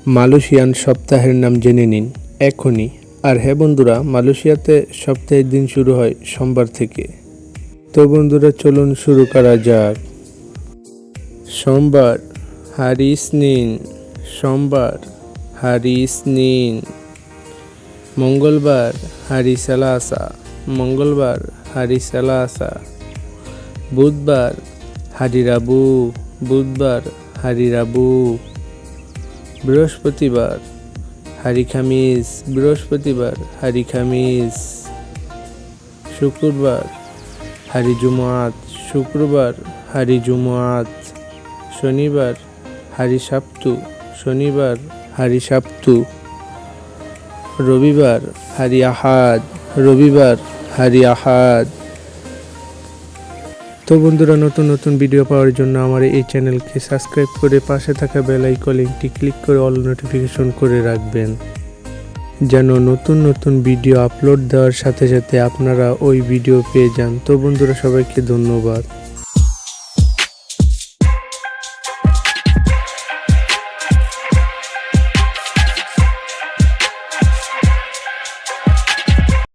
Malaysian সপ্তাহের নাম জেনে নিন এখনই। আর হ্যাঁ বন্ধুরা, মালয়েশিয়াতে সপ্তাহের দিন শুরু হয় সোমবার থেকে। তো বন্ধুরা চলুন শুরু করা যাক। সোমবার হারি ইসনিন, সোমবার হারি ইসনিন। মঙ্গলবার হারি সেলাসা, মঙ্গলবার হারি সেলাসা। বুধবার হারি রাবু, বুধবার হারি রাবু। বৃহস্পতিবার হারি খামিস, বৃহস্পতিবার হারি খামিস। শুক্রবার হারি জুমাত, শুক্রবার হারি জুমাত। শনিবার হারি সাপ্তু, শনিবার হারি সাপ্তু। রবিবার হারি আহাদ, রবিবার হারি আহাদ। তো বন্ধুরা, নতুন নতুন ভিডিও পাওয়ার জন্য আমার এই চ্যানেলকে সাবস্ক্রাইব করে পাশে থাকা বেল আইকনটি ক্লিক করে অল নোটিফিকেশন করে রাখবেন, যেন নতুন নতুন ভিডিও আপলোড দেওয়ার সাথে সাথে আপনারা ওই ভিডিও পেয়ে যান। তো বন্ধুরা, সবাইকে ধন্যবাদ।